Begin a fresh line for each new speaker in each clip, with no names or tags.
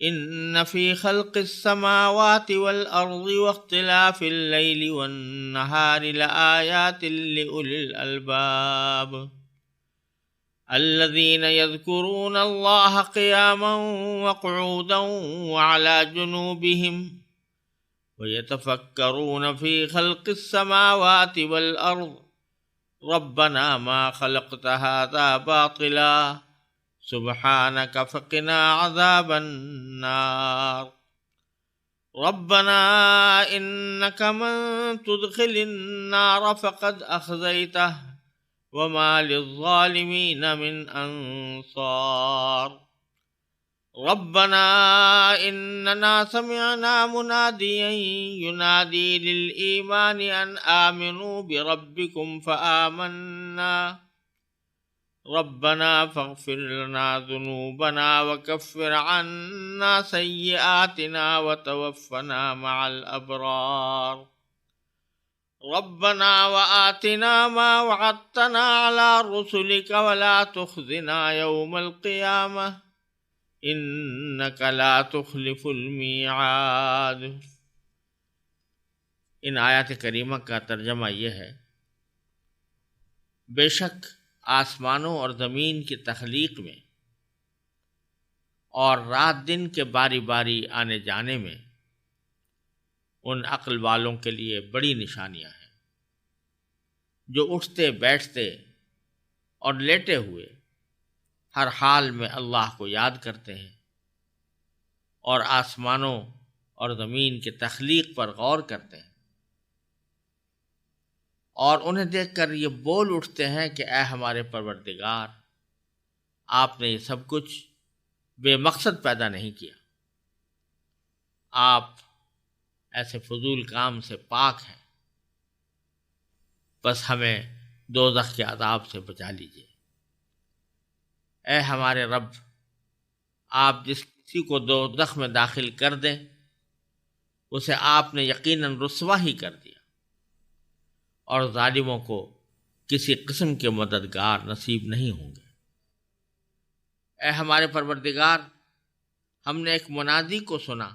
إن في خلق السماوات والأرض واختلاف الليل والنهار لآيات لأولي الألباب الذين يذكرون الله قياما وقعودا وعلى جنوبهم ويتفكرون في خلق السماوات والأرض ربنا ما خلقت هذا باطلا سبحانك فقنا عذاب النار ربنا إنك من تدخل النار فقد أخزيته وما للظالمين من أنصار ربنا إننا سمعنا مناديا ينادي للإيمان أن آمنوا بربكم فآمنا ربنا فاغفر لنا ذنوبنا وكفر عنا سيئاتنا وتوفنا مع الأبرار ربنا وآتنا ما وعدتنا على رسلك ولا تخزنا يوم القيامة إنك لا تخلف الميعاد۔ ان آیات کریمہ کا ترجمہ یہ ہے، بے شک آسمانوں اور زمین کی تخلیق میں اور رات دن کے باری باری آنے جانے میں ان عقل والوں کے لیے بڑی نشانیاں ہیں جو اٹھتے بیٹھتے اور لیٹے ہوئے ہر حال میں اللہ کو یاد کرتے ہیں اور آسمانوں اور زمین کی تخلیق پر غور کرتے ہیں اور انہیں دیکھ کر یہ بول اٹھتے ہیں کہ اے ہمارے پروردگار، آپ نے یہ سب کچھ بے مقصد پیدا نہیں کیا، آپ ایسے فضول کام سے پاک ہیں، بس ہمیں دوزخ کے عذاب سے بچا لیجیے۔ اے ہمارے رب، آپ جس کسی کو دوزخ میں داخل کر دیں اسے آپ نے یقیناً رسوا ہی کر دیا، اور ظالموں کو کسی قسم کے مددگار نصیب نہیں ہوں گے۔ اے ہمارے پروردگار، ہم نے ایک منادی کو سنا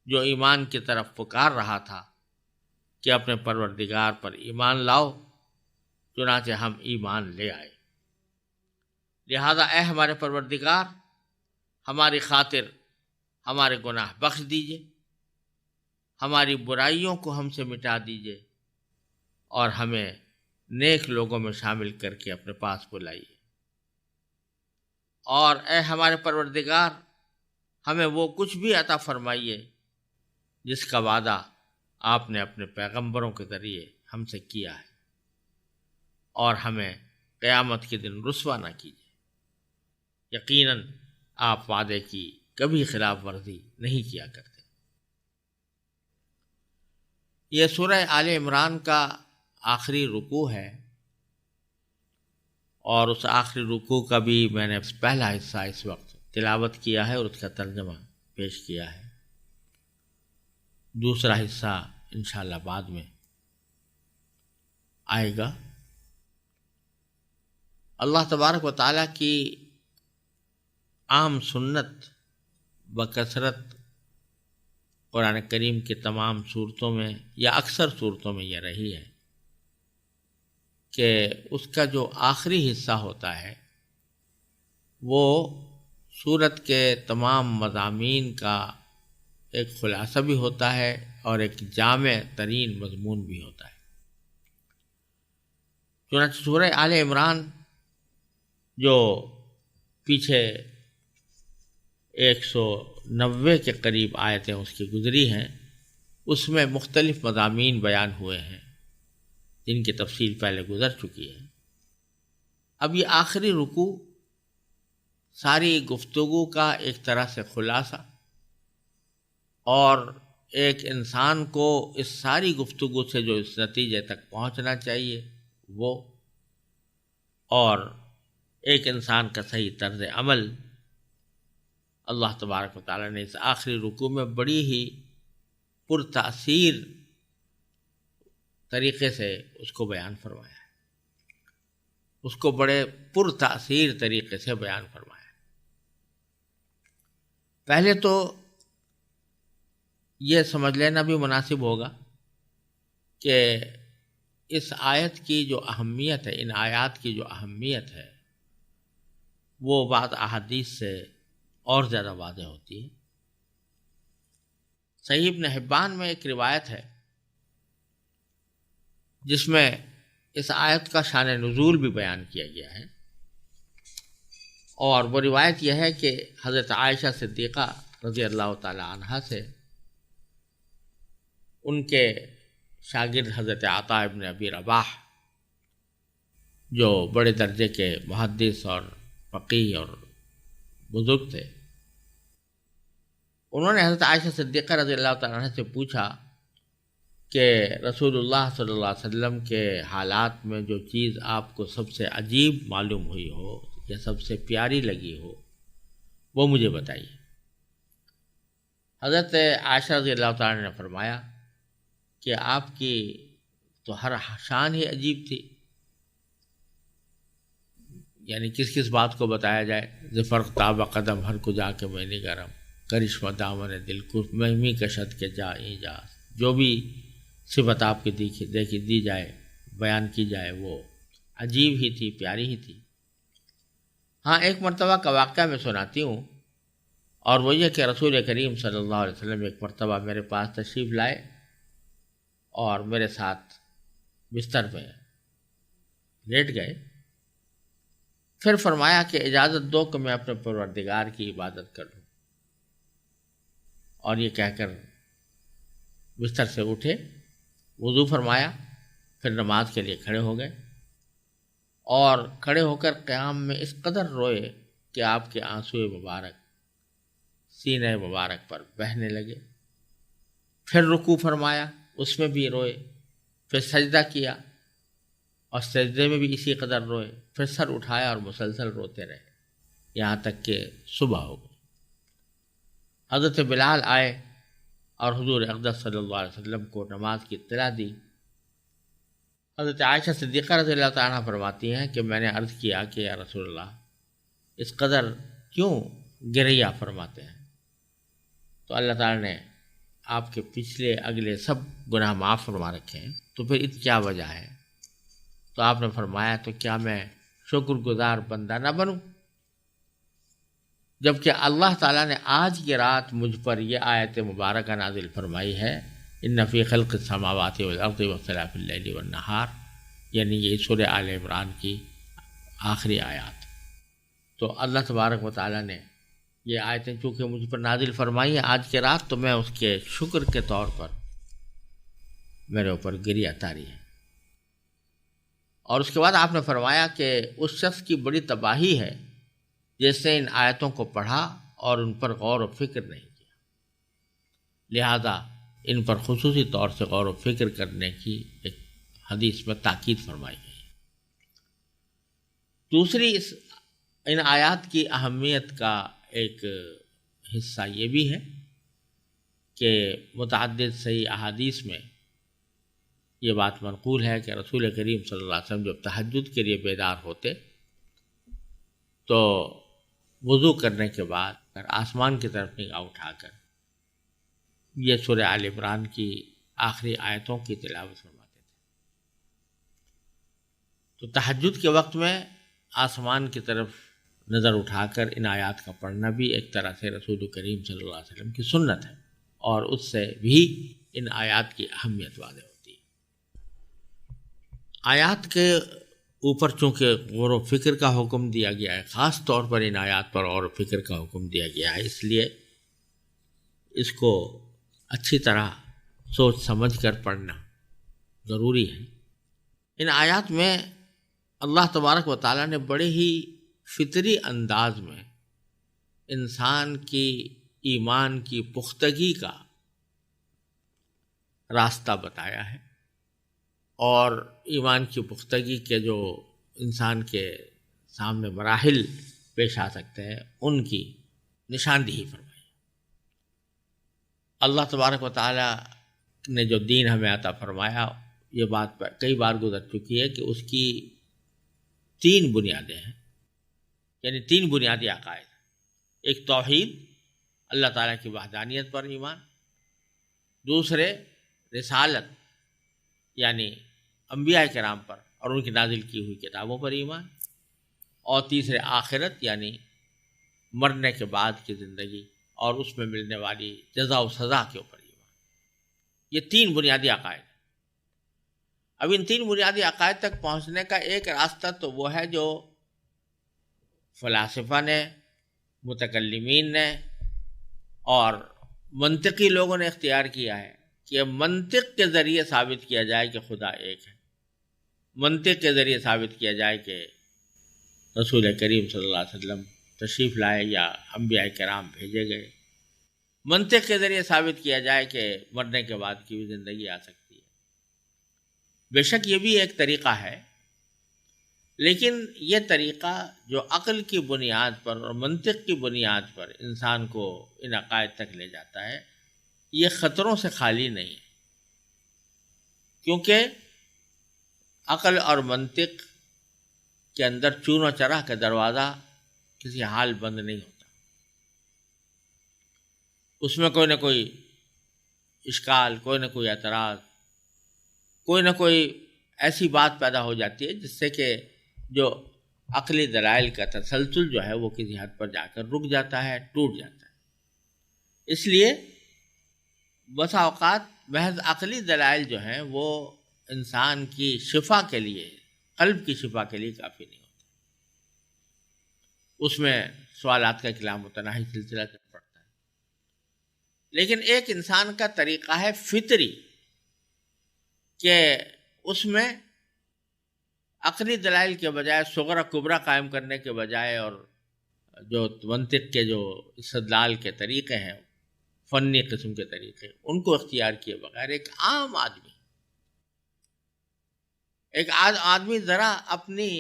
جو ایمان کی طرف پکار رہا تھا کہ اپنے پروردگار پر ایمان لاؤ، چنانچہ ہم ایمان لے آئے۔ لہذا اے ہمارے پروردگار، ہماری خاطر ہمارے گناہ بخش دیجیے، ہماری برائیوں کو ہم سے مٹا دیجیے اور ہمیں نیک لوگوں میں شامل کر کے اپنے پاس بلائیے۔ اور اے ہمارے پروردگار، ہمیں وہ کچھ بھی عطا فرمائیے جس کا وعدہ آپ نے اپنے پیغمبروں کے ذریعے ہم سے کیا ہے، اور ہمیں قیامت کے دن رسوا نہ کیجیے۔ یقیناً آپ وعدے کی کبھی خلاف ورزی نہیں کیا کرتے۔ یہ سورہ آل عمران کا آخری رکوع ہے، اور اس آخری رکوع کا بھی میں نے پہلا حصہ اس وقت تلاوت کیا ہے اور اس کا ترجمہ پیش کیا ہے۔ دوسرا حصہ انشاءاللہ بعد میں آئے گا۔ اللہ تبارک و تعالیٰ کی عام سنت بکثرت قرآن کریم کی تمام صورتوں میں یا اکثر صورتوں میں یہ رہی ہے کہ اس کا جو آخری حصہ ہوتا ہے وہ سورت کے تمام مضامین کا ایک خلاصہ بھی ہوتا ہے اور ایک جامع ترین مضمون بھی ہوتا ہے۔ چنانچہ سورہ آل عمران جو پیچھے 190 کے قریب آیتیں اس کی گزری ہیں، اس میں مختلف مضامین بیان ہوئے ہیں جن کی تفصیل پہلے گزر چکی ہے۔ اب یہ آخری رکوع ساری گفتگو کا ایک طرح سے خلاصہ، اور ایک انسان کو اس ساری گفتگو سے جو اس نتیجے تک پہنچنا چاہیے وہ، اور ایک انسان کا صحیح طرز عمل، اللہ تبارک و تعالیٰ نے اس آخری رکوع میں بڑی ہی پرتاثیر طریقے سے اس کو بیان فرمایا ہے، اس کو بڑے پرتاثیر طریقے سے بیان فرمایا ہے۔ پہلے تو یہ سمجھ لینا بھی مناسب ہوگا کہ اس آیت کی جو اہمیت ہے، ان آیات کی جو اہمیت ہے، وہ بعض احادیث سے اور زیادہ واضح ہوتی ہے۔ صحیح ابن حبان میں ایک روایت ہے جس میں اس آیت کا شان نزول بھی بیان کیا گیا ہے، اور وہ روایت یہ ہے کہ حضرت عائشہ صدیقہ رضی اللہ تعالی عنہا سے ان کے شاگرد حضرت عطا ابن ابی رباح، جو بڑے درجے کے محدث اور فقیہ اور بزرگ تھے، انہوں نے حضرت عائشہ صدیقہ رضی اللہ تعالیٰ عنہ سے پوچھا کہ رسول اللہ صلی اللہ علیہ وسلم کے حالات میں جو چیز آپ کو سب سے عجیب معلوم ہوئی ہو یا سب سے پیاری لگی ہو وہ مجھے بتائیے۔ حضرت عائشہ رضی اللہ تعالیٰ نے فرمایا کہ آپ کی تو ہر شان ہی عجیب تھی، یعنی کس کس بات کو بتایا جائے، ظفر تاب قدم ہر کو جا کے میں نہیں گرم، کرشمہ دامن دل کو مہمی کشت کے جا ایجاز، جو بھی صفت آپ کی دیکھی دی جائے، بیان کی جائے، وہ عجیب ہی تھی، پیاری ہی تھی۔ ہاں، ایک مرتبہ کا واقعہ میں سناتی ہوں، اور وہ یہ کہ رسول کریم صلی اللہ علیہ وسلم ایک مرتبہ میرے پاس تشریف لائے اور میرے ساتھ بستر پہ لیٹ گئے، پھر فرمایا کہ اجازت دو کہ میں اپنے پروردگار کی عبادت کر لوں، اور یہ کہہ کر بستر سے اٹھے، وضو فرمایا، پھر نماز کے لیے کھڑے ہو گئے، اور کھڑے ہو کر قیام میں اس قدر روئے کہ آپ کے آنسوئے مبارک سینہ مبارک پر بہنے لگے۔ پھر رکوع فرمایا، اس میں بھی روئے، پھر سجدہ کیا اور سجدے میں بھی اسی قدر روئے، پھر سر اٹھایا اور مسلسل روتے رہے یہاں تک کہ صبح ہو گئی۔ حضرت بلال آئے اور حضور اقدس صلی اللہ علیہ وسلم کو نماز کی اطلاع دی۔ حضرت عائشہ صدیقہ رضی اللہ تعالیٰ عنہ فرماتی ہیں کہ میں نے عرض کیا کہ یا رسول اللہ، اس قدر کیوں گریہ فرماتے ہیں؟ تو اللہ تعالیٰ نے آپ کے پچھلے اگلے سب گناہ معاف فرما رکھے ہیں، تو پھر اس کیا وجہ ہے؟ تو آپ نے فرمایا تو کیا میں شکر گزار بندہ نہ بنوں، جبکہ اللہ تعالیٰ نے آج کی رات مجھ پر یہ آیت مبارکہ نازل فرمائی ہے، ان فی خلق السماوات والارض واختلاف اللیل والنہار، یعنی یہ سورہ آل عمران کی آخری آیات۔ تو اللہ تبارک و تعالیٰ نے یہ آیتیں چونکہ مجھ پر نازل فرمائی ہیں آج کی رات، تو میں اس کے شکر کے طور پر میرے اوپر گریہ طاری ہے۔ اور اس کے بعد آپ نے فرمایا کہ اس شخص کی بڑی تباہی ہے جس نے ان آیتوں کو پڑھا اور ان پر غور و فکر نہیں کیا، لہذا ان پر خصوصی طور سے غور و فکر کرنے کی ایک حدیث میں تاکید فرمائی گئی۔ دوسری ان آیات کی اہمیت کا ایک حصہ یہ بھی ہے کہ متعدد صحیح احادیث میں یہ بات منقول ہے کہ رسول کریم صلی اللہ علیہ وسلم جب تہجد کے لیے بیدار ہوتے تو وضو کرنے کے بعد پھر آسمان کی طرف نگاہ اٹھا کر یہ سورہ آل عمران کی آخری آیتوں کی تلاوت فرماتے تھے۔ تو تہجد کے وقت میں آسمان کی طرف نظر اٹھا کر ان آیات کا پڑھنا بھی ایک طرح سے رسول کریم صلی اللہ علیہ وسلم کی سنت ہے، اور اس سے بھی ان آیات کی اہمیت واضح ہوتی ہے۔ آیات کے اوپر چونکہ غور و فکر کا حکم دیا گیا ہے، خاص طور پر ان آیات پر غور و فکر کا حکم دیا گیا ہے، اس لیے اس کو اچھی طرح سوچ سمجھ کر پڑھنا ضروری ہے۔ ان آیات میں اللہ تبارک و تعالیٰ نے بڑے ہی فطری انداز میں انسان کی ایمان کی پختگی کا راستہ بتایا ہے، اور ایمان کی پختگی کے جو انسان کے سامنے مراحل پیش آ سکتے ہیں ان کی نشاندہی فرمائی۔ اللہ تبارک و تعالیٰ نے جو دین ہمیں عطا فرمایا، یہ بات کئی بار گزر چکی ہے کہ اس کی 3 بنیادیں ہیں، یعنی 3 بنیادی عقائد، ایک توحید، اللہ تعالیٰ کی وحدانیت پر ایمان، دوسرے رسالت یعنی انبیاء کرام پر اور ان کی نازل کی ہوئی کتابوں پر ایمان، اور تیسرے آخرت یعنی مرنے کے بعد کی زندگی اور اس میں ملنے والی جزا و سزا کے اوپر ایمان۔ یہ تین بنیادی عقائد۔ اب ان تین بنیادی عقائد تک پہنچنے کا ایک راستہ تو وہ ہے جو فلاسفہ نے، متکلمین نے اور منطقی لوگوں نے اختیار کیا ہے کہ منطق کے ذریعے ثابت کیا جائے کہ خدا ایک ہے، منطق کے ذریعے ثابت کیا جائے کہ رسول کریم صلی اللہ علیہ وسلم تشریف لائے یا انبیاء کرام بھیجے گئے، منطق کے ذریعے ثابت کیا جائے کہ مرنے کے بعد کی بھی زندگی آ سکتی ہے۔ بے شک یہ بھی ایک طریقہ ہے، لیکن یہ طریقہ جو عقل کی بنیاد پر اور منطق کی بنیاد پر انسان کو ان عقائد تک لے جاتا ہے، یہ خطروں سے خالی نہیں ہے، کیونکہ عقل اور منطق کے اندر چون و چرا کا دروازہ کسی حال بند نہیں ہوتا، اس میں کوئی نہ کوئی اشکال، کوئی نہ کوئی اعتراض، کوئی نہ کوئی ایسی بات پیدا ہو جاتی ہے جس سے کہ جو عقلی دلائل کا تسلسل جو ہے وہ کسی حد پر جا کر رک جاتا ہے، ٹوٹ جاتا ہے۔ اس لیے بسا اوقات محض عقلی دلائل جو ہیں وہ انسان کی شفا کے لیے، قلب کی شفا کے لیے کافی نہیں ہوتے، اس میں سوالات کا ایک لامتناہی سلسلہ چل پڑتا ہے۔ لیکن ایک انسان کا طریقہ ہے فطری کہ اس میں عقلی دلائل کے بجائے صغرا کبرا قائم کرنے کے بجائے اور جو منطق کے جو استدلال کے طریقے ہیں، فنی قسم کے طریقے، ان کو اختیار کیے بغیر ایک عام آدمی ذرا اپنی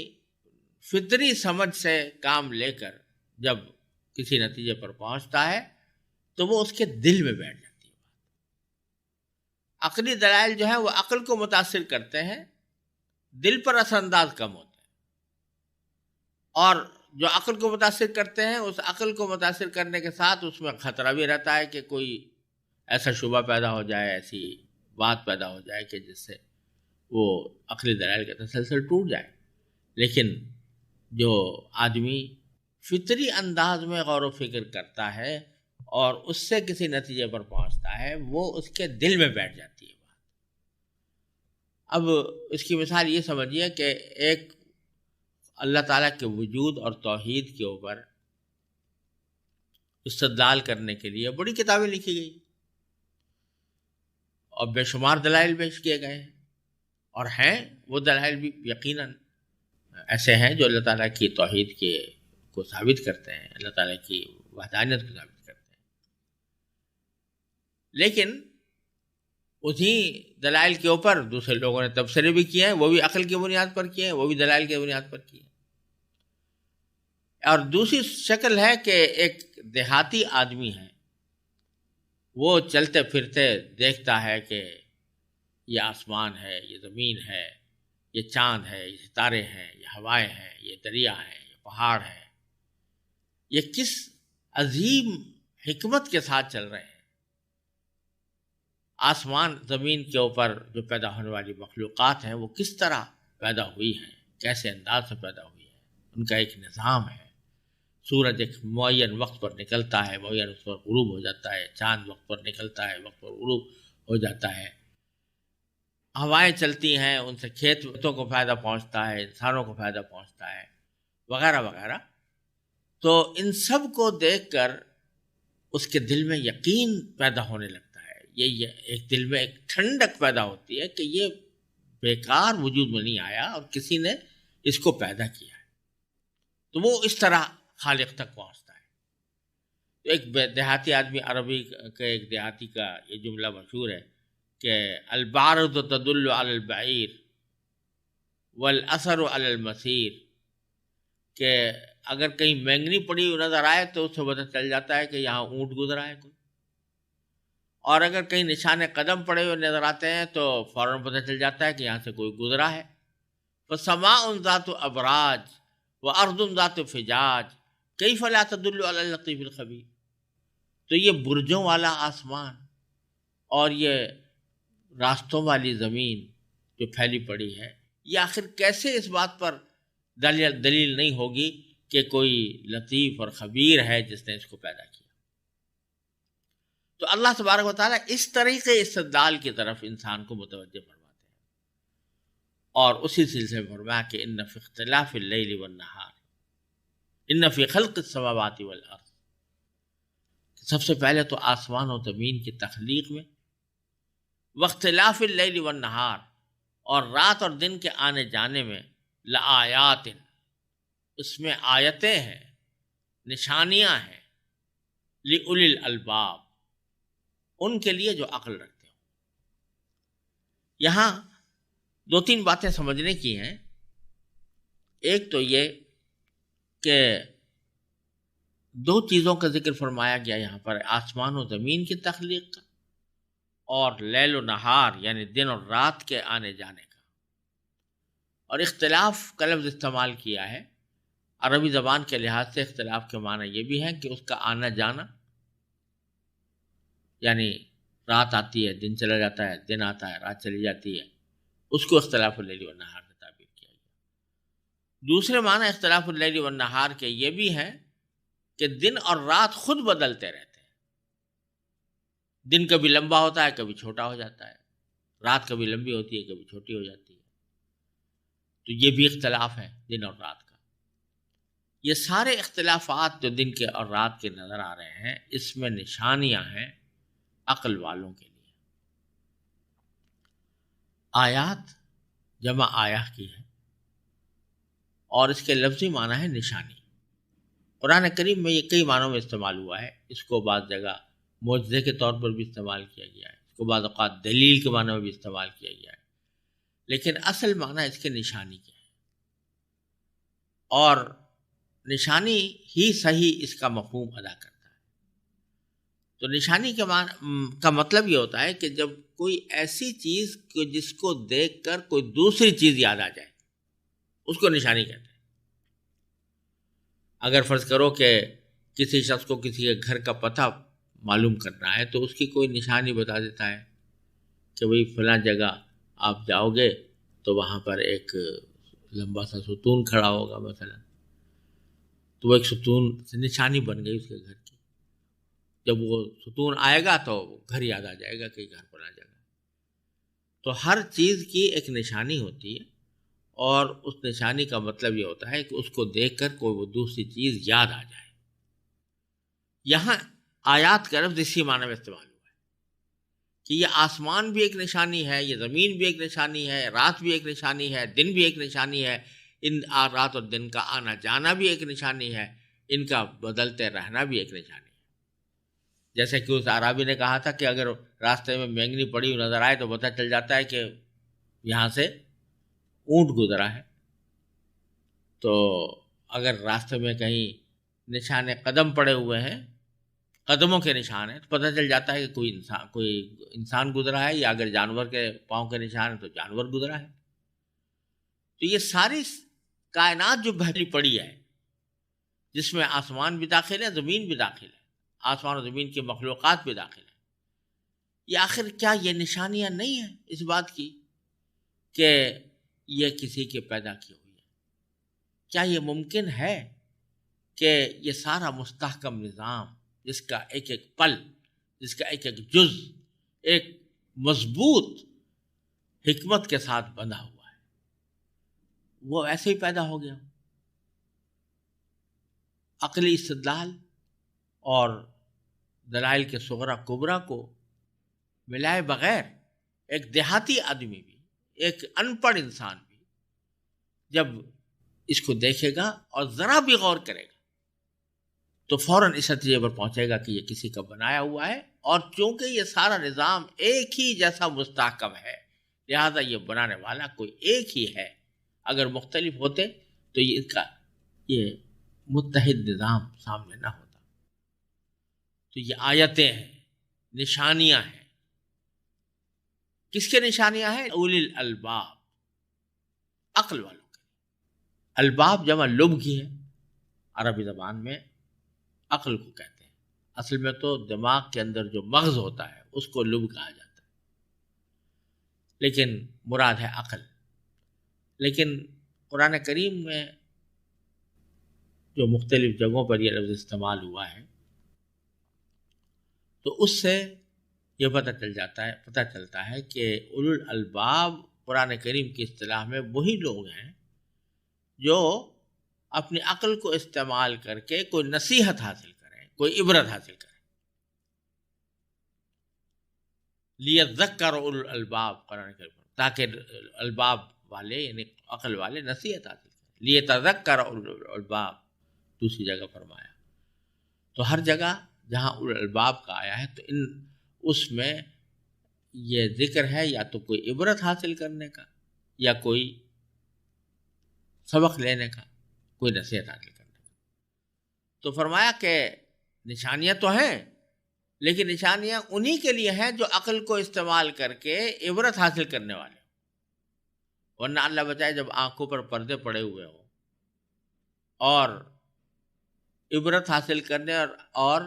فطری سمجھ سے کام لے کر جب کسی نتیجے پر پہنچتا ہے تو وہ اس کے دل میں بیٹھ جاتی ہے۔ عقلی دلائل جو ہیں وہ عقل کو متاثر کرتے ہیں، دل پر اثر انداز کم ہوتے ہیں، اور جو عقل کو متاثر کرتے ہیں اس عقل کو متاثر کرنے کے ساتھ اس میں خطرہ بھی رہتا ہے کہ کوئی ایسا شبہ پیدا ہو جائے، ایسی بات پیدا ہو جائے کہ جس سے وہ عقلی دلائل کا تسلسل ٹوٹ جائے۔ لیکن جو آدمی فطری انداز میں غور و فکر کرتا ہے اور اس سے کسی نتیجے پر پہنچتا ہے، وہ اس کے دل میں بیٹھ جاتی ہے بات۔ اب اس کی مثال یہ سمجھیے کہ ایک اللہ تعالیٰ کے وجود اور توحید کے اوپر استدلال کرنے کے لیے بڑی کتابیں لکھی گئی اور بے شمار دلائل پیش کیے گئے ہیں، اور ہیں وہ دلائل بھی یقیناً ایسے ہیں جو اللہ تعالیٰ کی توحید کو ثابت کرتے ہیں، اللہ تعالیٰ کی وحدانیت کو ثابت کرتے ہیں۔ لیکن اسی دلائل کے اوپر دوسرے لوگوں نے تبصرے بھی کیے ہیں، وہ بھی عقل کی بنیاد پر کیے ہیں، وہ بھی دلائل کی بنیاد پر کیے ہیں۔ اور دوسری شکل ہے کہ ایک دیہاتی آدمی ہے، وہ چلتے پھرتے دیکھتا ہے کہ یہ آسمان ہے، یہ زمین ہے، یہ چاند ہے، یہ ستارے ہیں، یہ ہوائیں ہیں، یہ دریا ہے، یہ پہاڑ ہے، یہ کس عظیم حکمت کے ساتھ چل رہے ہیں۔ آسمان زمین کے اوپر جو پیدا ہونے والی مخلوقات ہیں وہ کس طرح پیدا ہوئی ہیں، کیسے انداز سے پیدا ہوئی ہیں، ان کا ایک نظام ہے۔ سورج ایک معین وقت پر نکلتا ہے، معین اس پر غروب ہو جاتا ہے، چاند وقت پر نکلتا ہے، وقت پر غروب ہو جاتا ہے، ہوائیں چلتی ہیں، ان سے کھیتوں کو فائدہ پہنچتا ہے، انسانوں کو فائدہ پہنچتا ہے، وغیرہ وغیرہ۔ تو ان سب کو دیکھ کر اس کے دل میں یقین پیدا ہونے لگتا ہے، یہ ایک دل میں ایک ٹھنڈک پیدا ہوتی ہے کہ یہ بیکار وجود میں نہیں آیا اور کسی نے اس کو پیدا کیا ہے، تو وہ اس طرح خالق تک پہنچتا ہے۔ ایک دیہاتی آدمی، عربی کے ایک دیہاتی کا یہ جملہ مشہور ہے کہ البارد تدل علی البعیر والاثر علی المسیر، کہ اگر کہیں مینگنی پڑی ہوئی نظر آئے تو اس سے پتہ چل جاتا ہے کہ یہاں اونٹ گزرا ہے کوئی، اور اگر کہیں نشان قدم پڑے ہوئے نظر آتے ہیں تو فوراً پتہ چل جاتا ہے کہ یہاں سے کوئی گزرا ہے۔ فسماء ذات ابراج وارض ذات فجاج کیف لا تدل علی اللطیف الخبیر۔ تو یہ برجوں والا آسمان اور یہ راستوں والی زمین جو پھیلی پڑی ہے، یہ آخر کیسے اس بات پر دلیل نہیں ہوگی کہ کوئی لطیف اور خبیر ہے جس نے اس کو پیدا کیا؟ تو اللہ تبارک و تعالیٰ اس طریقے استدلال کی طرف انسان کو متوجہ فرماتے ہیں، اور اسی سلسلے میں فرمایا کہ ان فی اختلاف اللیل والنہار ان فی خلق السماوات والارض، سب سے پہلے تو آسمان و زمین کی تخلیق میں، واختلاف اللیل والنہار، اور رات اور دن کے آنے جانے میں، لآیات، اس میں آیتیں ہیں، نشانیاں ہیں، لأولی الالباب، ان کے لیے جو عقل رکھتے ہوں۔ یہاں دو تین باتیں سمجھنے کی ہیں۔ ایک تو یہ کہ دو چیزوں کا ذکر فرمایا گیا یہاں پر، آسمان و زمین کی تخلیق کا، اور لیل و نہار یعنی دن اور رات کے آنے جانے کا۔ اور اختلاف کا لفظ استعمال کیا ہے، عربی زبان کے لحاظ سے اختلاف کے معنی یہ بھی ہے کہ اس کا آنا جانا، یعنی رات آتی ہے دن چلا جاتا ہے، دن آتا ہے رات چلی جاتی ہے، اس کو اختلاف اللیل والنہار سے تعبیر کیا گیا۔ دوسرے معنی اختلاف اللیل والنہار کے یہ بھی ہیں کہ دن اور رات خود بدلتے رہتے ہیں، دن کبھی لمبا ہوتا ہے کبھی چھوٹا ہو جاتا ہے، رات کبھی لمبی ہوتی ہے کبھی چھوٹی ہو جاتی ہے، تو یہ بھی اختلاف ہے دن اور رات کا۔ یہ سارے اختلافات جو دن کے اور رات کے نظر آ رہے ہیں، اس میں نشانیاں ہیں عقل والوں کے لیے۔ آیات جمع آیہ کی ہے، اور اس کے لفظی معنی ہے نشانی۔ قرآن کریم میں یہ کئی معنوں میں استعمال ہوا ہے، اس کو بعض جگہ معجزے کے طور پر بھی استعمال کیا گیا ہے، اس کو بعض اوقات دلیل کے معنی میں بھی استعمال کیا گیا ہے، لیکن اصل معنی اس کے نشانی کے ہے، اور نشانی ہی صحیح اس کا مفہوم ادا کرتا ہے۔ تو نشانی کا مطلب یہ ہوتا ہے کہ جب کوئی ایسی چیز جس کو دیکھ کر کوئی دوسری چیز یاد آ جائے، اس کو نشانی کہتے ہیں۔ اگر فرض کرو کہ کسی شخص کو کسی کے گھر کا پتہ معلوم کرنا ہے تو اس کی کوئی نشانی بتا دیتا ہے کہ بھئی فلاں جگہ آپ جاؤ گے تو وہاں پر ایک لمبا سا ستون کھڑا ہوگا مثلا، تو وہ ایک ستون سے نشانی بن گئی اس کے گھر کی، جب وہ ستون آئے گا تو گھر یاد آ جائے گا کہ گھر پر آ جائے گا۔ تو ہر چیز کی ایک نشانی ہوتی ہے، اور اس نشانی کا مطلب یہ ہوتا ہے کہ اس کو دیکھ کر کوئی وہ دوسری چیز یاد آ جائے۔ یہاں آیات کا لفظ اسی معنی میں استعمال ہوا ہے کہ یہ آسمان بھی ایک نشانی ہے، یہ زمین بھی ایک نشانی ہے، رات بھی ایک نشانی ہے، دن بھی ایک نشانی ہے، ان رات اور دن کا آنا جانا بھی ایک نشانی ہے، ان کا بدلتے رہنا بھی ایک نشانی ہے۔ جیسے کہ اس اعرابی نے کہا تھا کہ اگر راستے میں مینگنی پڑی ہوئی نظر آئے تو پتہ چل جاتا ہے کہ یہاں سے اونٹ گزرا ہے۔ تو اگر راستے میں کہیں نشان قدم پڑے ہوئے ہیں، قدموں کے نشان ہیں، تو پتہ چل جاتا ہے کہ کوئی انسان گزرا ہے، یا اگر جانور کے پاؤں کے نشان ہیں تو جانور گزرا ہے۔ تو یہ ساری کائنات جو بھری پڑی ہے، جس میں آسمان بھی داخل ہے، زمین بھی داخل ہے، آسمان و زمین کی مخلوقات بھی داخل ہیں، یہ آخر کیا یہ نشانیاں نہیں ہیں اس بات کی کہ یہ کسی کے پیدا کی ہوئی ہے؟ کیا یہ ممکن ہے کہ یہ سارا مستحکم نظام، جس کا ایک ایک پل، جس کا ایک ایک جز ایک مضبوط حکمت کے ساتھ بندھا ہوا ہے، وہ ایسے ہی پیدا ہو گیا؟ عقلی استدلال اور دلائل کے صغرا کبرا کو ملائے بغیر ایک دیہاتی آدمی بھی، ایک ان پڑھ انسان بھی، جب اس کو دیکھے گا اور ذرا بھی غور کرے گا تو فوراً اس نتیجے پر پہنچے گا کہ یہ کسی کا بنایا ہوا ہے، اور چونکہ یہ سارا نظام ایک ہی جیسا مستحکم ہے، لہذا یہ بنانے والا کوئی ایک ہی ہے۔ اگر مختلف ہوتے تو یہ متحد نظام سامنے نہ ہوتا۔ تو یہ آیتیں ہیں، نشانیاں ہیں۔ کس کے نشانیاں ہیں؟ اولی الالباب، عقل والوں کے۔ الباب جمع لب کی ہے، عربی زبان میں عقل کو کہتے ہیں، اصل میں تو دماغ کے اندر جو مغز ہوتا ہے اس کو لب کہا جاتا ہے، لیکن مراد ہے عقل۔ لیکن قرآن کریم میں جو مختلف جگہوں پر یہ لفظ استعمال ہوا ہے تو اس سے یہ پتہ چلتا ہے کہ اولو الالباب قرآن کریم کی اصطلاح میں وہی لوگ ہیں جو اپنی عقل کو استعمال کر کے کوئی نصیحت حاصل کریں، کوئی عبرت حاصل کریں۔ لیذکر اولو الالباب قرآن کریم، تاکہ الباب والے یعنی عقل والے نصیحت حاصل کریں۔ لیتذکر اولو الالباب دوسری جگہ فرمایا۔ تو ہر جگہ جہاں اولو الالباب کا آیا ہے تو اس میں یہ ذکر ہے یا تو کوئی عبرت حاصل کرنے کا، یا کوئی سبق لینے کا، کوئی نصیحت حاصل کرنے کا۔ تو فرمایا کہ نشانیاں تو ہیں، لیکن نشانیاں انہی کے لیے ہیں جو عقل کو استعمال کر کے عبرت حاصل کرنے والے ہوں، ورنہ اللہ بچائے جب آنکھوں پر پردے پڑے ہوئے ہوں اور عبرت حاصل کرنے اور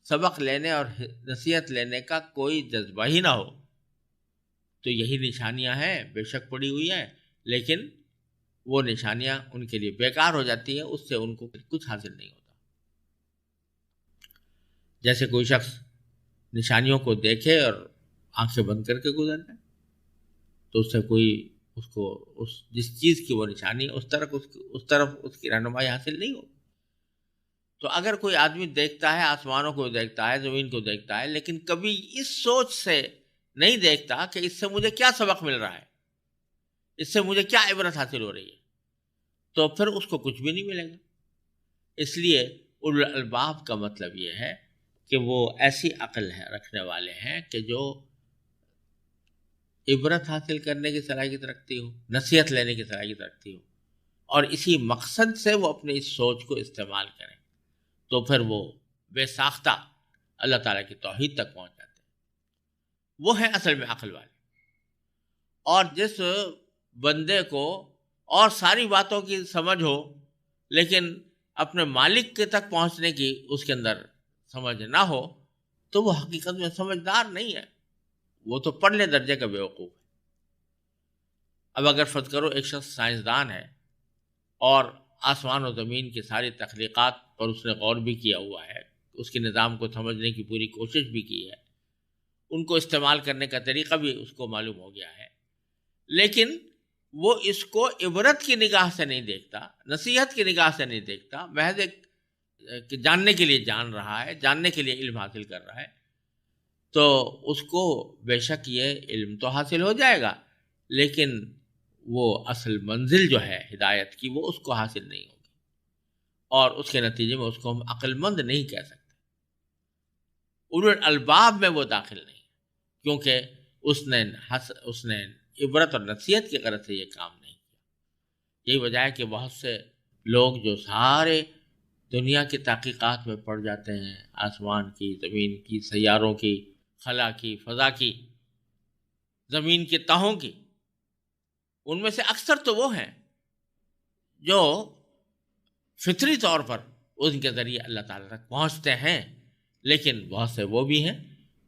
سبق لینے اور نصیحت لینے کا کوئی جذبہ ہی نہ ہو، تو یہی نشانیاں ہیں، بے شک پڑی ہوئی ہیں، لیکن وہ نشانیاں ان کے لیے بیکار ہو جاتی ہیں، اس سے ان کو کچھ حاصل نہیں ہوتا۔ جیسے کوئی شخص نشانیوں کو دیکھے اور آنکھیں بند کر کے گزر جائے تو اس سے کوئی جس چیز کی وہ نشانی ہے اس طرف اس کی رہنمائی حاصل نہیں ہوگی۔ تو اگر کوئی آدمی دیکھتا ہے، آسمانوں کو دیکھتا ہے، زمین کو دیکھتا ہے، لیکن کبھی اس سوچ سے نہیں دیکھتا کہ اس سے مجھے کیا سبق مل رہا ہے، اس سے مجھے کیا عبرت حاصل ہو رہی ہے، تو پھر اس کو کچھ بھی نہیں ملے گا۔ اس لیے اولو الالباب کا مطلب یہ ہے کہ وہ ایسی عقل رکھنے والے ہیں کہ جو عبرت حاصل کرنے کی صلاحیت رکھتی ہو، نصیحت لینے کی صلاحیت رکھتی ہو، اور اسی مقصد سے وہ اپنے اس سوچ کو استعمال کریں، تو پھر وہ بے ساختہ اللہ تعالیٰ کی توحید تک پہنچ جاتے ہیں۔ وہ ہیں اصل میں عقل والے۔ اور جس بندے کو اور ساری باتوں کی سمجھ ہو لیکن اپنے مالک کے تک پہنچنے کی اس کے اندر سمجھ نہ ہو تو وہ حقیقت میں سمجھدار نہیں ہے، وہ تو پرلے درجے کا بیوقوف ہے۔ اب اگر فرض کرو ایک شخص سائنسدان ہے اور آسمان و زمین کی ساری تخلیقات پر اس نے غور بھی کیا ہوا ہے، اس کے نظام کو سمجھنے کی پوری کوشش بھی کی ہے، ان کو استعمال کرنے کا طریقہ بھی اس کو معلوم ہو گیا ہے، لیکن وہ اس کو عبرت کی نگاہ سے نہیں دیکھتا، نصیحت کی نگاہ سے نہیں دیکھتا، محض ایک جاننے کے لیے جان رہا ہے، جاننے کے لیے علم حاصل کر رہا ہے، تو اس کو بے شک یہ علم تو حاصل ہو جائے گا، لیکن وہ اصل منزل جو ہے ہدایت کی وہ اس کو حاصل نہیں ہوگی، اور اس کے نتیجے میں اس کو ہم عقل مند نہیں کہہ سکتے۔ اولو الالباب میں وہ داخل نہیں، کیونکہ اس نے عبرت اور نصیحت کی غرض سے یہ کام نہیں کیا۔ یہی وجہ ہے کہ بہت سے لوگ جو سارے دنیا کی تحقیقات میں پڑ جاتے ہیں، آسمان کی، زمین کی، سیاروں کی، خلا کی، فضا کی، زمین کی تہوں کی، ان میں سے اکثر تو وہ ہیں جو فطری طور پر ان کے ذریعے اللہ تعالیٰ تک پہنچتے ہیں، لیکن بہت سے وہ بھی ہیں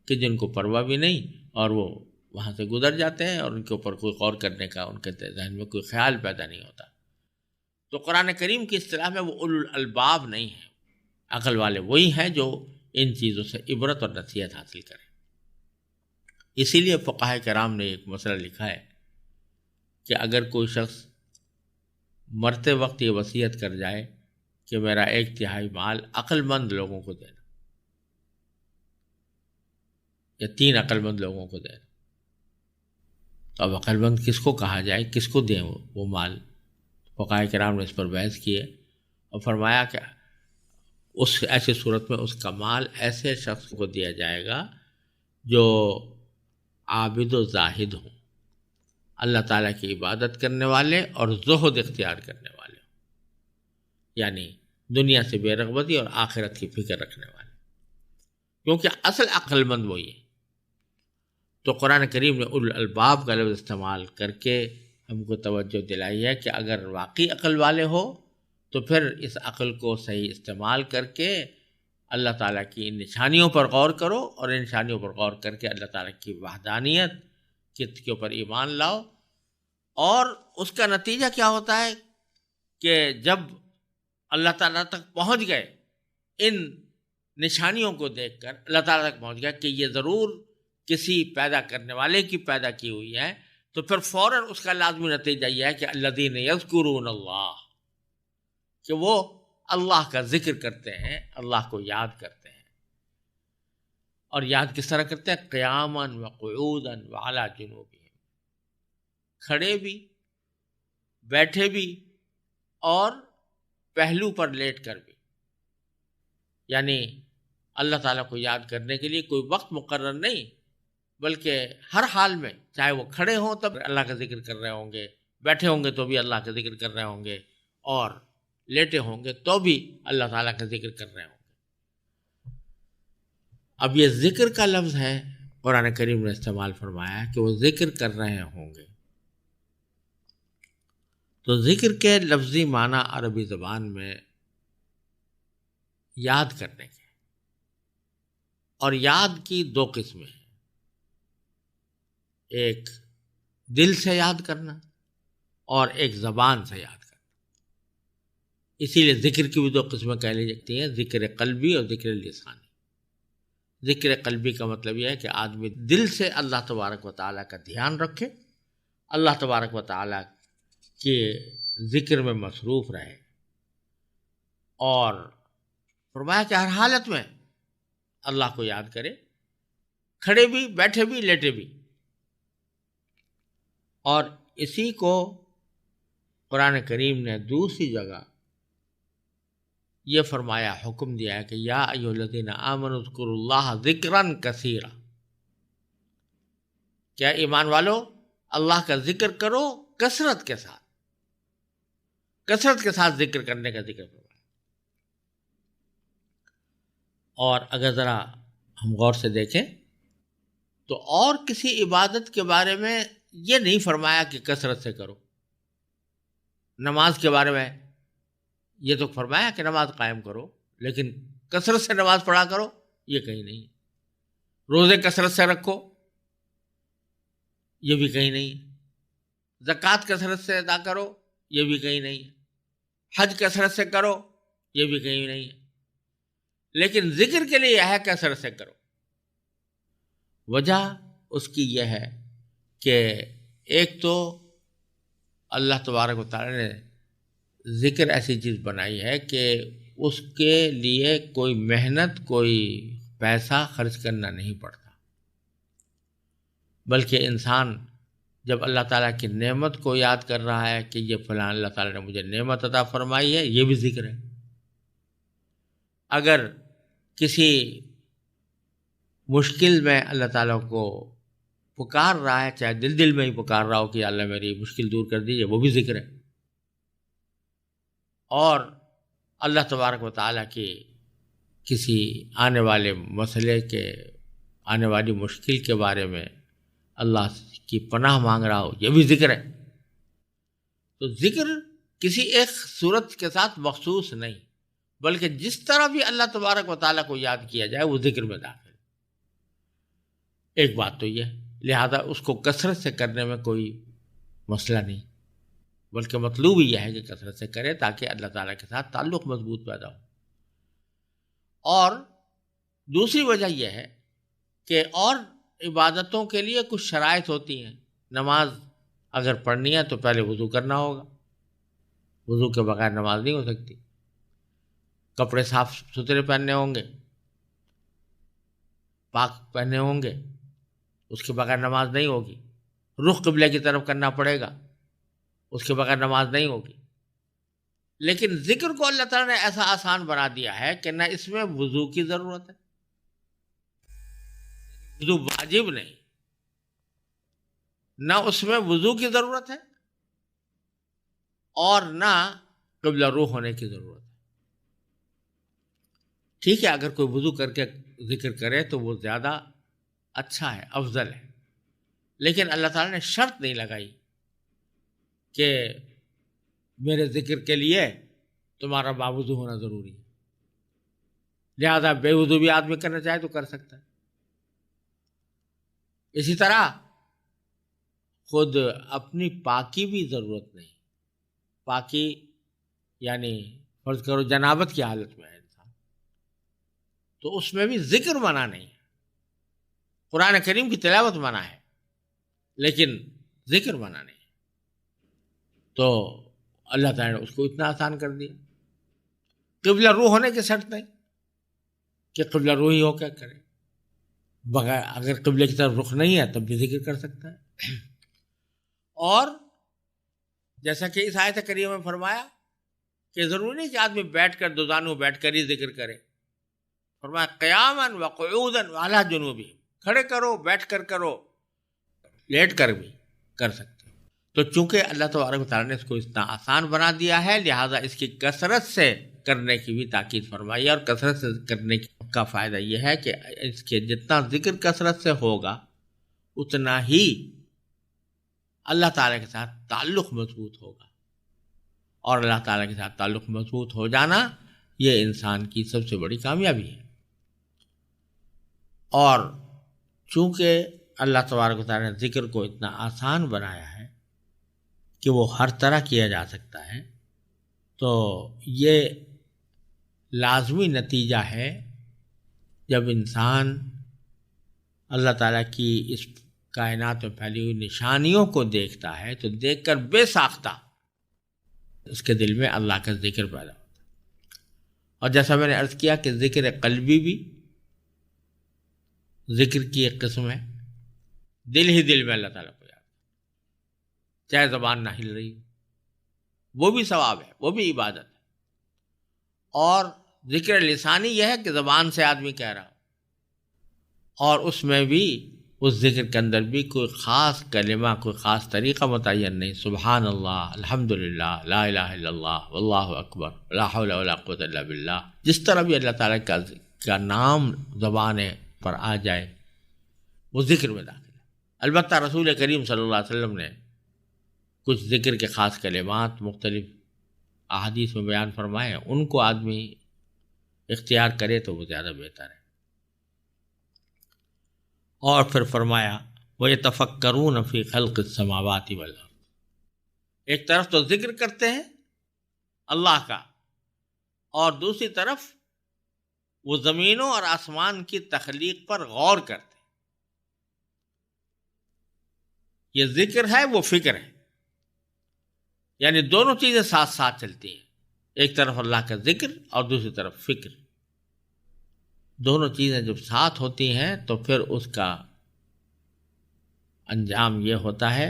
کہ جن کو پرواہ بھی نہیں اور وہ وہاں سے گزر جاتے ہیں اور ان کے اوپر کوئی غور کرنے کا ان کے ذہن میں کوئی خیال پیدا نہیں ہوتا۔ تو قرآن کریم کی اصطلاح میں وہ اولو الالباب نہیں ہیں، عقل والے وہی ہیں جو ان چیزوں سے عبرت اور نصیحت حاصل کریں۔ اسی لیے فقہاء کرام نے ایک مسئلہ لکھا ہے کہ اگر کوئی شخص مرتے وقت یہ وصیت کر جائے کہ میرا 1/3 مال عقل مند لوگوں کو دینا، یا 3 عقل مند لوگوں کو دینا، تو اب عقل مند کس کو کہا جائے، کس کو دیں وہ مال؟ فقہاء کرام نے اس پر بحث کی ہے اور فرمایا کہ اس ایسی صورت میں اس کا مال ایسے شخص کو دیا جائے گا جو عابد و زاہد ہوں، اللہ تعالیٰ کی عبادت کرنے والے اور زہد اختیار کرنے والے ہوں، یعنی دنیا سے بے رغبتی اور آخرت کی فکر رکھنے والے، کیونکہ اصل عقل مند وہی ہے۔ تو قرآن کریم نے اولو الالباب کا لفظ استعمال کر کے ہم کو توجہ دلائی ہے کہ اگر واقعی عقل والے ہو تو پھر اس عقل کو صحیح استعمال کر کے اللہ تعالیٰ کی ان نشانیوں پر غور کرو اور ان نشانیوں پر غور کر کے اللہ تعالیٰ کی وحدانیت کے اوپر ایمان لاؤ. اور اس کا نتیجہ کیا ہوتا ہے کہ جب اللہ تعالیٰ تک پہنچ گئے، ان نشانیوں کو دیکھ کر اللہ تعالیٰ تک پہنچ گیا کہ یہ ضرور کسی پیدا کرنے والے کی پیدا کی ہوئی ہے، تو پھر فوراً اس کا لازمی نتیجہ یہ ہے کہ الذین یذکرون اللہ، کہ وہ اللہ کا ذکر کرتے ہیں، اللہ کو یاد کرتے ہیں. اور یاد کس طرح کرتے ہیں؟ قیاما وقعودا وعلی جنوبہم، کھڑے بھی، بیٹھے بھی، اور پہلو پر لیٹ کر بھی. یعنی اللہ تعالیٰ کو یاد کرنے کے لیے کوئی وقت مقرر نہیں، بلکہ ہر حال میں، چاہے وہ کھڑے ہوں تب اللہ کا ذکر کر رہے ہوں گے، بیٹھے ہوں گے تو بھی اللہ کا ذکر کر رہے ہوں گے، اور لیٹے ہوں گے تو بھی اللہ تعالیٰ کا ذکر کر رہے ہوں گے. اب یہ ذکر کا لفظ ہے قرآن کریم نے استعمال فرمایا کہ وہ ذکر کر رہے ہوں گے. تو ذکر کے لفظی معنی عربی زبان میں یاد کرنے کے، اور یاد کی دو قسمیں ہیں، ایک دل سے یاد کرنا اور ایک زبان سے یاد کرنا. اسی لیے ذکر کی بھی دو قسمیں کہہ لی جاتی ہیں، ذکر قلبی اور ذکر لسانی. ذکر قلبی کا مطلب یہ ہے کہ آدمی دل سے اللہ تبارک و تعالیٰ کا دھیان رکھے، اللہ تبارک و تعالیٰ کے ذکر میں مصروف رہے، اور فرمایا کہ ہر حالت میں اللہ کو یاد کرے، کھڑے بھی، بیٹھے بھی، لیٹے بھی. اور اسی کو قرآن کریم نے دوسری جگہ یہ فرمایا، حکم دیا ہے کہ یا ایھا الذین آمنوا اذکروا اللہ ذکرا کثیرا، کیا ایمان والو اللہ کا ذکر کرو کثرت کے ساتھ. کثرت کے ساتھ ذکر کرنے کا ذکر فرمایا. اور اگر ذرا ہم غور سے دیکھیں تو اور کسی عبادت کے بارے میں یہ نہیں فرمایا کہ کثرت سے کرو. نماز کے بارے میں یہ تو فرمایا کہ نماز قائم کرو، لیکن کثرت سے نماز پڑھا کرو یہ کہیں نہیں. روزے کثرت سے رکھو یہ بھی کہیں نہیں. زکوٰۃ کثرت سے ادا کرو یہ بھی کہیں نہیں. حج کثرت سے کرو یہ بھی کہیں نہیں. لیکن ذکر کے لیے یہ ہے کثرت سے کرو. وجہ اس کی یہ ہے کہ ایک تو اللہ تبارک و تعالی نے ذکر ایسی چیز بنائی ہے کہ اس کے لیے کوئی محنت، کوئی پیسہ خرچ کرنا نہیں پڑتا، بلکہ انسان جب اللہ تعالیٰ کی نعمت کو یاد کر رہا ہے کہ یہ فلاں اللہ تعالیٰ نے مجھے نعمت عطا فرمائی ہے، یہ بھی ذکر ہے. اگر کسی مشکل میں اللہ تعالیٰ کو پکار رہا ہے، چاہے دل میں ہی پکار رہا ہو کہ اللہ میری مشکل دور کر دیجیے، وہ بھی ذکر ہے. اور اللہ تبارک و تعالیٰ کی کسی آنے والے مسئلے کے، آنے والی مشکل کے بارے میں اللہ کی پناہ مانگ رہا ہو، یہ بھی ذکر ہے. تو ذکر کسی ایک صورت کے ساتھ مخصوص نہیں، بلکہ جس طرح بھی اللہ تبارک و تعالیٰ کو یاد کیا جائے وہ ذکر میں داخل. ایک بات تو یہ، لہذا اس کو کثرت سے کرنے میں کوئی مسئلہ نہیں، بلکہ مطلوب یہ ہے کہ کثرت سے کرے تاکہ اللہ تعالیٰ کے ساتھ تعلق مضبوط پیدا ہو. اور دوسری وجہ یہ ہے کہ اور عبادتوں کے لیے کچھ شرائط ہوتی ہیں. نماز اگر پڑھنی ہے تو پہلے وضو کرنا ہوگا، وضو کے بغیر نماز نہیں ہو سکتی. کپڑے صاف ستھرے پہننے ہوں گے، پاک پہننے ہوں گے، اس کے بغیر نماز نہیں ہوگی. رخ قبلے کی طرف کرنا پڑے گا، اس کے بغیر نماز نہیں ہوگی. لیکن ذکر کو اللہ تعالیٰ نے ایسا آسان بنا دیا ہے کہ نہ اس میں وضو کی ضرورت ہے، وضو واجب نہیں، نہ اس میں وضو کی ضرورت ہے، اور نہ قبلہ روح ہونے کی ضرورت ہے. ٹھیک ہے، اگر کوئی وضو کر کے ذکر کرے تو وہ زیادہ اچھا ہے، افضل ہے، لیکن اللہ تعالیٰ نے شرط نہیں لگائی کہ میرے ذکر کے لیے تمہارا باوضو ہونا ضروری ہے. لہذا بے وضو بھی آدمی کرنا چاہے تو کر سکتا ہے۔ اسی طرح خود اپنی پاکی بھی ضرورت نہیں، پاکی یعنی فرض کرو جنابت کی حالت میں ہے انسان، تو اس میں بھی ذکر منع نہیں ہے، قرآن کریم کی تلاوت منع ہے لیکن ذکر منع نہیں ہے، تو اللہ تعالیٰ نے اس کو اتنا آسان کر دیا۔ قبلہ روح ہونے کے شرط نہیں کہ قبلہ روح ہی ہو کیا کرے، بغیر اگر قبلے کی طرف رخ نہیں ہے تب بھی ذکر کر سکتا ہے۔ اور جیسا کہ اس آیت کریمہ میں فرمایا کہ ضروری نہیں کہ آدمی بیٹھ کر دوزانوں بیٹھ کر ہی ذکر کرے، فرمایا قیاما وقعودا وعلی جنوبہم، کھڑے کرو، بیٹھ کر کرو، لیٹ کر بھی کر سکتے ہو۔ تو چونکہ اللہ تبارک و تعالیٰ نے اس کو اتنا آسان بنا دیا ہے، لہٰذا اس کی کثرت سے کرنے کی بھی تاکید فرمائی ہے، اور کثرت سے کرنے کا فائدہ یہ ہے کہ اس کے جتنا ذکر کثرت سے ہوگا اتنا ہی اللہ تعالیٰ کے ساتھ تعلق مضبوط ہوگا، اور اللہ تعالیٰ کے ساتھ تعلق مضبوط ہو جانا یہ انسان کی سب سے بڑی کامیابی ہے۔ اور چونکہ اللہ تبارک و تعالیٰ نے ذکر کو اتنا آسان بنایا ہے کہ وہ ہر طرح کیا جا سکتا ہے، تو یہ لازمی نتیجہ ہے جب انسان اللہ تعالیٰ کی اس کائنات میں پھیلی ہوئی نشانیوں کو دیکھتا ہے تو دیکھ کر بے ساختہ اس کے دل میں اللہ کا ذکر پیدا ہوتا ہے۔ اور جیسا میں نے عرض کیا کہ ذکر قلبی بھی ذکر کی ایک قسم ہے، دل ہی دل میں اللہ تعالیٰ کو یاد، چاہے زبان نہ ہل رہی، وہ بھی ثواب ہے، وہ بھی عبادت ہے۔ اور ذکر لسانی یہ ہے کہ زبان سے آدمی کہہ رہا ہو، اور اس میں بھی اس ذکر کے اندر بھی کوئی خاص کلمہ، کوئی خاص طریقہ متعین نہیں، سبحان اللہ، الحمدللہ، لا الہ الا اللہ، واللہ اکبر، لا حول ولا قوۃ الا باللہ، جس طرح بھی اللہ تعالیٰ کا نام زبان پر آ جائے وہ ذکر میں داخل ہے۔ البتہ رسول کریم صلی اللہ علیہ وسلم نے کچھ ذکر کے خاص کلمات مختلف احادیث میں بیان فرمائے ہیں، ان کو آدمی اختیار کرے تو وہ زیادہ بہتر ہے۔ اور پھر فرمایا وَيَتَفَكَّرُونَ فِي خَلْقِ السَّمَاوَاتِ وَالْأَرْضِ، ایک طرف تو ذکر کرتے ہیں اللہ کا، اور دوسری طرف وہ زمینوں اور آسمان کی تخلیق پر غور کرتے ہیں۔ یہ ذکر ہے، وہ فکر ہے، یعنی دونوں چیزیں ساتھ ساتھ چلتی ہیں، ایک طرف اللہ کا ذکر اور دوسری طرف فکر، دونوں چیزیں جب ساتھ ہوتی ہیں تو پھر اس کا انجام یہ ہوتا ہے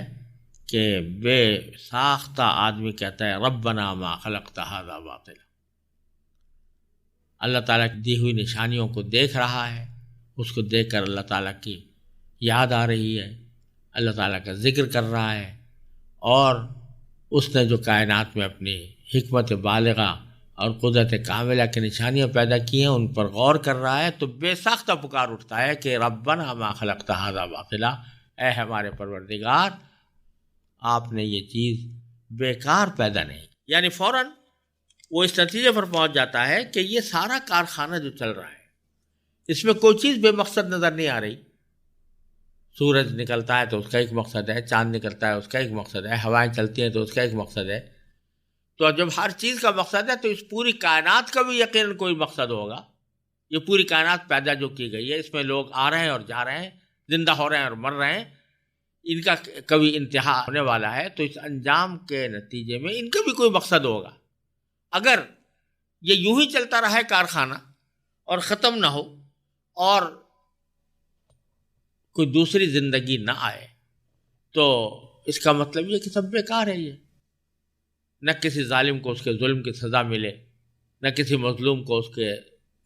کہ بے ساختہ آدمی کہتا ہے ربنا ما خلقت ھذا باطلا، اللہ تعالیٰ کی دی ہوئی نشانیوں کو دیکھ رہا ہے، اس کو دیکھ کر اللہ تعالیٰ کی یاد آ رہی ہے، اللہ تعالیٰ کا ذکر کر رہا ہے، اور اس نے جو کائنات میں اپنی حکمت بالغہ اور قدرت کاملہ کی نشانیاں پیدا کی ہیں ان پر غور کر رہا ہے، تو بے ساختہ پکار اٹھتا ہے کہ ربنا ما خلقت ھذا باطلا، اے ہمارے پروردگار آپ نے یہ چیز بیکار پیدا نہیں کی۔ یعنی فوراً وہ اس نتیجے پر پہنچ جاتا ہے کہ یہ سارا کارخانہ جو چل رہا ہے اس میں کوئی چیز بے مقصد نظر نہیں آ رہی، سورج نکلتا ہے تو اس کا ایک مقصد ہے، چاند نکلتا ہے اس کا ایک مقصد ہے، ہوائیں چلتی ہیں تو اس کا ایک مقصد ہے، تو جب ہر چیز کا مقصد ہے تو اس پوری کائنات کا بھی یقیناً کوئی مقصد ہوگا۔ یہ پوری کائنات پیدا جو کی گئی ہے اس میں لوگ آ رہے ہیں اور جا رہے ہیں، زندہ ہو رہے ہیں اور مر رہے ہیں، ان کا کبھی انتہا ہونے والا ہے، تو اس انجام کے نتیجے میں ان کا بھی کوئی مقصد ہوگا۔ اگر یہ یوں ہی چلتا رہا ہے کارخانہ اور ختم نہ ہو اور کوئی دوسری زندگی نہ آئے تو اس کا مطلب یہ کہ سب بیکار ہے، یہ نہ کسی ظالم کو اس کے ظلم کی سزا ملے، نہ کسی مظلوم کو اس کے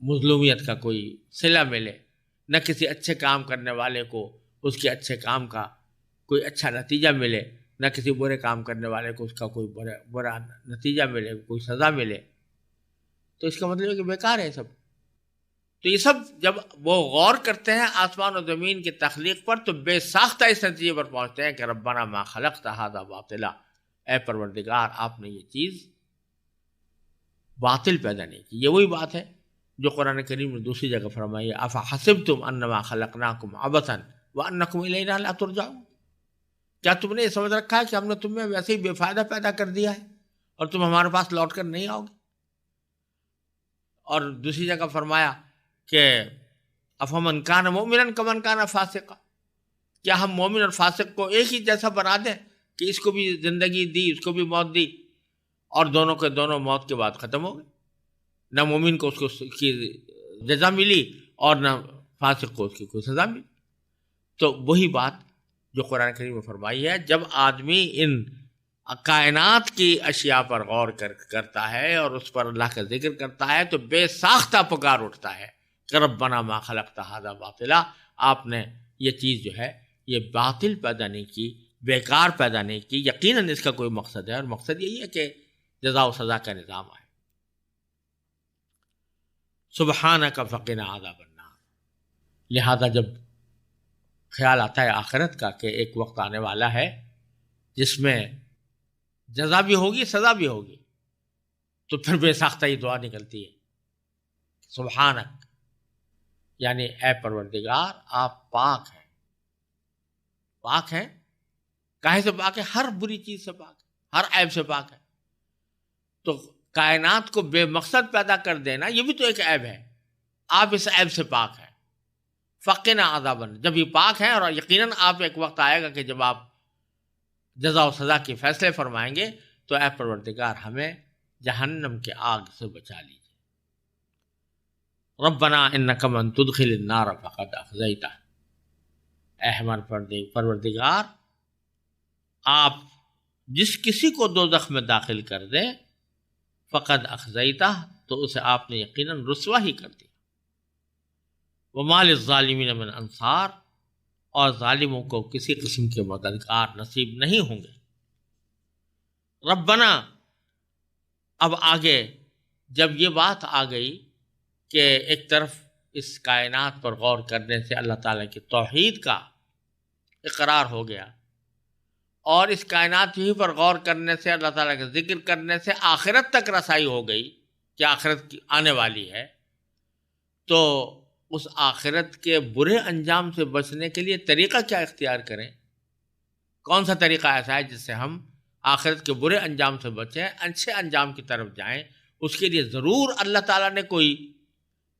مظلومیت کا کوئی صلہ ملے، نہ کسی اچھے کام کرنے والے کو اس کے اچھے کام کا کوئی اچھا نتیجہ ملے، نہ کسی برے کام کرنے والے کو اس کا کوئی برا نتیجہ ملے، کوئی سزا ملے، تو اس کا مطلب ہے کہ بیکار ہے سب۔ تو یہ سب جب وہ غور کرتے ہیں آسمان و زمین کی تخلیق پر تو بے ساختہ اس نتیجے پر پہنچتے ہیں کہ ربنا ما خلقت ھذا باطلا، اے پروردگار آپ نے یہ چیز باطل پیدا نہیں کی۔ یہ وہی بات ہے جو قرآن کریم نے دوسری جگہ فرمائی ہے افحسبتم انما خلقناکم عبثا وانکم الینا لا ترجعون، کیا تم نے یہ سمجھ رکھا ہے کہ ہم نے تمہیں ویسے ہی بے فائدہ پیدا کر دیا ہے اور تم ہمارے پاس لوٹ کر نہیں آؤ گے؟ اور دوسری جگہ فرمایا کہ افمن کان مؤمنا کمن کان فاسقا، کیا ہم مومن اور فاسق کو ایک ہی جیسا بنا دیں کہ اس کو بھی زندگی دی اس کو بھی موت دی اور دونوں کے دونوں موت کے بعد ختم ہو گئے، نہ مومن کو اس کو کی جزا ملی اور نہ فاسق کو اس کی کوئی سزا ملی۔ تو وہی بات جو قرآن کریم میں فرمائی ہے، جب آدمی ان کائنات کی اشیاء پر غور کرتا ہے اور اس پر اللہ کا ذکر کرتا ہے تو بے ساختہ پکار اٹھتا ہے کہ ربنا ما خلقت ھذا باطلا، آپ نے یہ چیز جو ہے یہ باطل پیدا نہیں کی، بیکار پیدا نہیں کی، یقیناً اس کا کوئی مقصد ہے اور مقصد یہی ہے کہ جزا و سزا کا نظام آئے۔ سبحانک فقنا عذاب النار، لہذا جب خیال آتا ہے آخرت کا کہ ایک وقت آنے والا ہے جس میں جزا بھی ہوگی سزا بھی ہوگی، تو پھر بے ساختہ یہ دعا نکلتی ہے سبحانک، یعنی اے پروردگار آپ پاک ہیں۔ پاک ہیں کاہے سے پاک ہے؟ ہر بری چیز سے پاک ہے، ہر عیب سے پاک ہے۔ تو کائنات کو بے مقصد پیدا کر دینا یہ بھی تو ایک عیب ہے، آپ اس عیب سے پاک ہیں۔ فقنا عذاب النار، جب یہ پاک ہیں اور یقیناً آپ ایک وقت آئے گا کہ جب آپ جزا و سزا کے فیصلے فرمائیں گے، تو اے پروردگار ہمیں جہنم کے آگ سے بچا لیجیے۔ ربنا انک من تدخل النار فقد اخزیتہ، اے ہمارے پروردگار آپ جس کسی کو دوزخ میں داخل کر دیں فقد اخزیتہ، تو اسے آپ نے یقیناً رسوا ہی کر دیا۔ وما للظالمین من انصار، اور ظالموں کو کسی قسم کے مددگار نصیب نہیں ہوں گے۔ ربنا، اب آگے جب یہ بات آ گئی کہ ایک طرف اس کائنات پر غور کرنے سے اللہ تعالیٰ کی توحید کا اقرار ہو گیا اور اس کائنات ہی پر غور کرنے سے اللہ تعالیٰ کا ذکر کرنے سے آخرت تک رسائی ہو گئی کہ آخرت کی آنے والی ہے، تو اس آخرت کے برے انجام سے بچنے کے لیے طریقہ کیا اختیار کریں؟ کون سا طریقہ ایسا ہے جس سے ہم آخرت کے برے انجام سے بچیں، اچھے انجام کی طرف جائیں؟ اس کے لیے ضرور اللہ تعالیٰ نے کوئی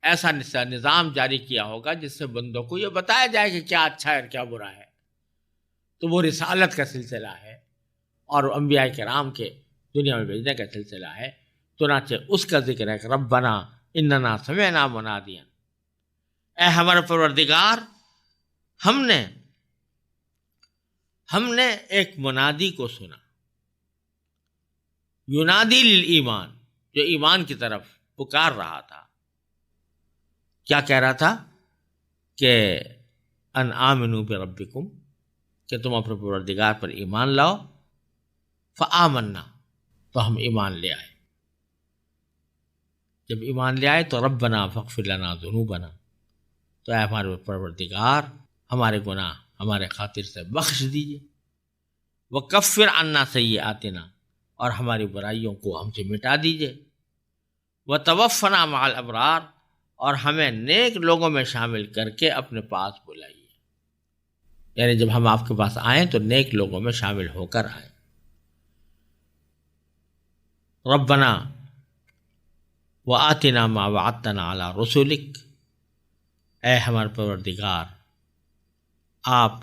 ایسا نظام جاری کیا ہوگا جس سے بندوں کو یہ بتایا جائے کہ کیا اچھا ہے اور کیا برا ہے۔ تو وہ رسالت کا سلسلہ ہے اور انبیاء کرام کے دنیا میں بھیجنے کا سلسلہ ہے۔ چنانچہ اس کا ذکر ہے کہ ربنا اننا سمعنا منادیا، اے ہمارے پروردگار ہم نے ایک منادی کو سنا، ینادی للایمان، جو ایمان کی طرف پکار رہا تھا۔ کیا کہہ رہا تھا؟ کہ ان آمنوا بربکم، کہ تم اپنے پروردگار پر ایمان لاؤ۔ فآمنا، تو ہم ایمان لے آئے۔ جب ایمان لے آئے تو ربنا فاغفر لنا ذنوبنا، تو اے ہمارے پروردگار ہمارے گناہ ہمارے خاطر سے بخش دیجیے۔ وکفر عنا سیئاتنا، اور ہماری برائیوں کو ہم سے مٹا دیجیے۔ وتوفنا مع الابرار، اور ہمیں نیک لوگوں میں شامل کر کے اپنے پاس بلائیے، یعنی جب ہم آپ کے پاس آئیں تو نیک لوگوں میں شامل ہو کر آئیں۔ ربنا وآتنا ما وعدتنا علی رسولک، اے ہمارے پروردگار آپ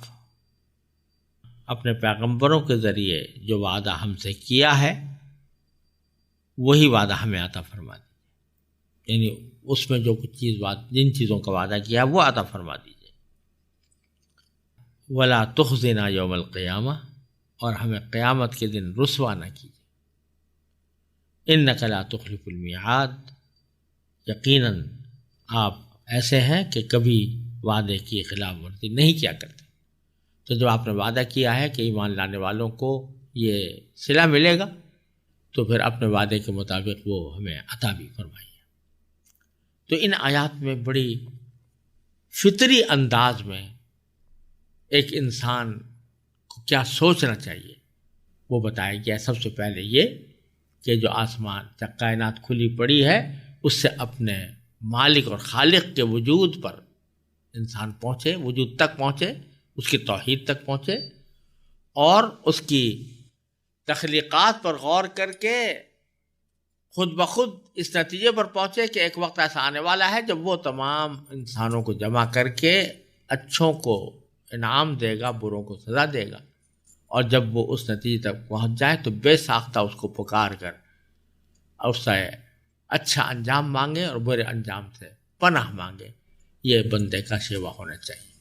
اپنے پیغمبروں کے ذریعے جو وعدہ ہم سے کیا ہے وہی وعدہ ہمیں عطا فرما دیجیے، یعنی اس میں جو کچھ جن چیزوں کا وعدہ کیا وہ عطا فرما دیجیے۔ ولا تخزنا یوم القیامہ، اور ہمیں قیامت کے دن رسوا نہ کیجیے۔ انک لا تخلف المیعاد، یقیناً آپ ایسے ہیں کہ کبھی وعدے کی خلاف ورزی نہیں کیا کرتے۔ تو جب آپ نے وعدہ کیا ہے کہ ایمان لانے والوں کو یہ صلہ ملے گا تو پھر اپنے وعدے کے مطابق وہ ہمیں عطا بھی فرمائیے۔ تو ان آیات میں بڑی فطری انداز میں ایک انسان کو کیا سوچنا چاہیے وہ بتایا گیا۔ سب سے پہلے یہ کہ جو آسمان کائنات کھلی پڑی ہے اس سے اپنے مالک اور خالق کے وجود پر انسان پہنچے، وجود تک پہنچے، اس کی توحید تک پہنچے، اور اس کی تخلیقات پر غور کر کے خود بخود اس نتیجے پر پہنچے کہ ایک وقت ایسا آنے والا ہے جب وہ تمام انسانوں کو جمع کر کے اچھوں کو انعام دے گا، بروں کو سزا دے گا، اور جب وہ اس نتیجے تک پہنچ جائے تو بے ساختہ اس کو پکار کر اس سے اچھا انجام مانگے اور برے انجام سے پناہ مانگے۔ یہ بندے کا شیوا ہونا چاہیے۔